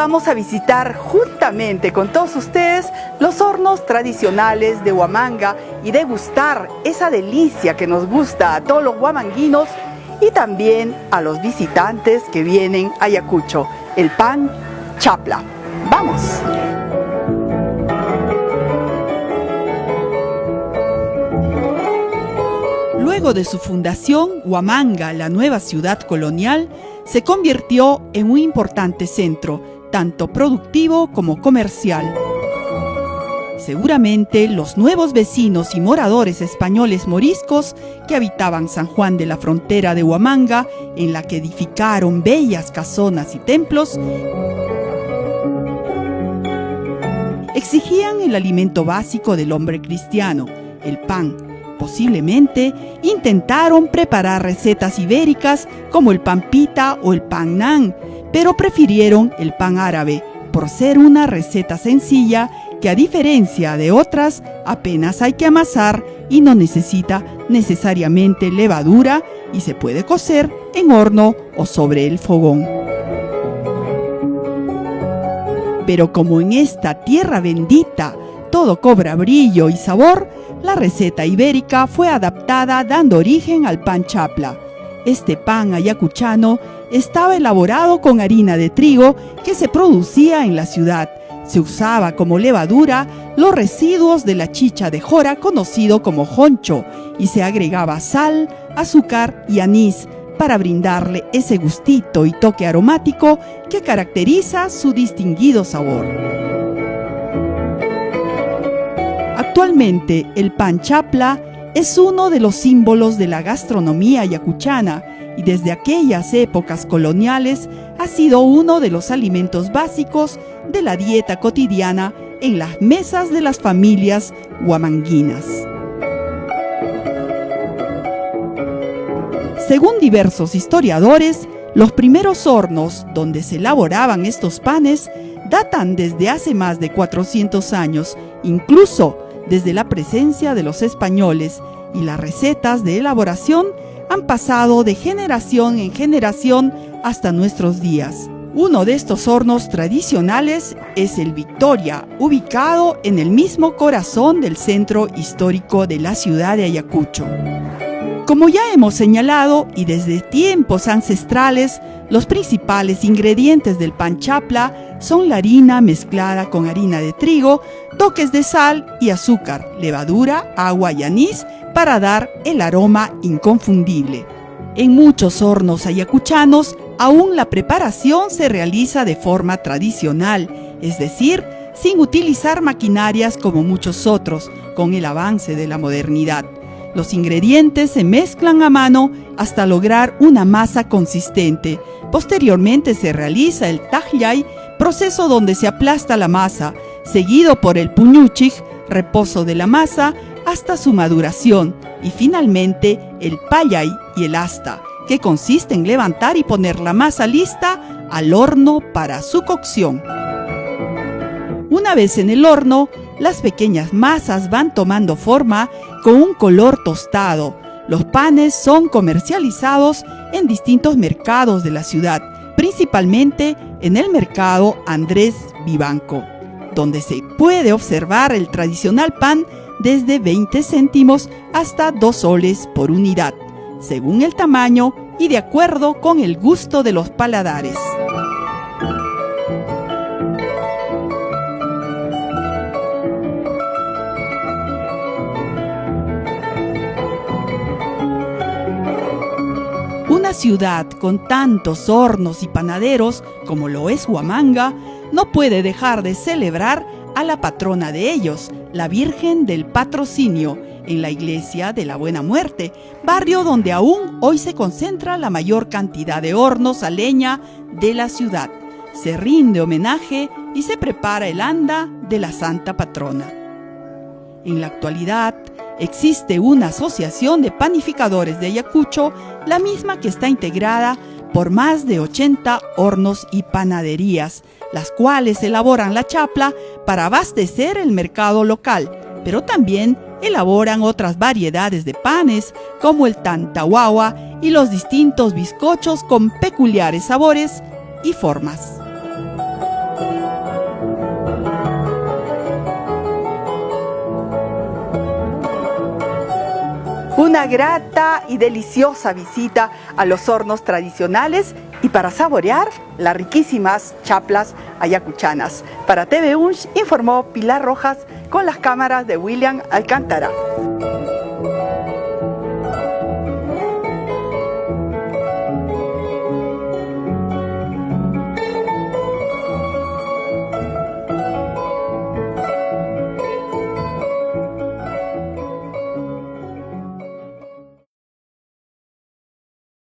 vamos a visitar juntamente con todos ustedes los hornos tradicionales de Huamanga y degustar esa delicia que nos gusta a todos los huamanguinos y también a los visitantes que vienen a Ayacucho, el pan chapla. ¡Vamos! Luego de su fundación, Huamanga, la nueva ciudad colonial, se convirtió en un importante centro, tanto productivo como comercial. Seguramente los nuevos vecinos y moradores españoles moriscos que habitaban San Juan de la Frontera de Huamanga, en la que edificaron bellas casonas y templos, exigían el alimento básico del hombre cristiano, el pan. Posiblemente intentaron preparar recetas ibéricas como el pan pita o el pan nan, pero prefirieron el pan árabe por ser una receta sencilla que, a diferencia de otras, apenas hay que amasar y no necesita necesariamente levadura y se puede cocer en horno o sobre el fogón. Pero como en esta tierra bendita todo cobra brillo y sabor, la receta ibérica fue adaptada dando origen al pan chapla. Este pan ayacuchano estaba elaborado con harina de trigo que se producía en la ciudad. Se usaba como levadura los residuos de la chicha de jora conocido como joncho y se agregaba sal, azúcar y anís para brindarle ese gustito y toque aromático que caracteriza su distinguido sabor. Actualmente, el pan chapla es uno de los símbolos de la gastronomía ayacuchana y desde aquellas épocas coloniales ha sido uno de los alimentos básicos de la dieta cotidiana en las mesas de las familias huamanguinas. Según diversos historiadores, los primeros hornos donde se elaboraban estos panes datan desde hace más de 400 años, incluso desde la presencia de los españoles, y las recetas de elaboración han pasado de generación en generación hasta nuestros días. Uno de estos hornos tradicionales es el Victoria, ubicado en el mismo corazón del centro histórico de la ciudad de Ayacucho. Como ya hemos señalado, y desde tiempos ancestrales, los principales ingredientes del pan chapla son la harina mezclada con harina de trigo, toques de sal y azúcar, levadura, agua y anís para dar el aroma inconfundible. En muchos hornos ayacuchanos, aún la preparación se realiza de forma tradicional, es decir, sin utilizar maquinarias como muchos otros, con el avance de la modernidad. Los ingredientes se mezclan a mano hasta lograr una masa consistente. Posteriormente se realiza el tajllay, proceso donde se aplasta la masa, seguido por el puñuchij, reposo de la masa hasta su maduración, y finalmente el payay y el asta, que consiste en levantar y poner la masa lista al horno para su cocción. Una vez en el horno, las pequeñas masas van tomando forma con un color tostado. Los panes son comercializados en distintos mercados de la ciudad, principalmente en el mercado Andrés Vivanco, donde se puede observar el tradicional pan desde 20 céntimos hasta 2 soles por unidad, según el tamaño y de acuerdo con el gusto de los paladares. Una ciudad con tantos hornos y panaderos como lo es Huamanga no puede dejar de celebrar a la patrona de ellos, la Virgen del Patrocinio, en la iglesia de la Buena Muerte, barrio donde aún hoy se concentra la mayor cantidad de hornos a leña de la ciudad. Se rinde homenaje y se prepara el anda de la Santa Patrona. En la actualidad, existe una asociación de panificadores de Ayacucho, la misma que está integrada por más de 80 hornos y panaderías, las cuales elaboran la chapla para abastecer el mercado local, pero también elaboran otras variedades de panes como el tantahuahua y los distintos bizcochos con peculiares sabores y formas. Una grata y deliciosa visita a los hornos tradicionales y para saborear las riquísimas chaplas ayacuchanas. Para TV UNSH informó Pilar Rojas con las cámaras de William Alcántara.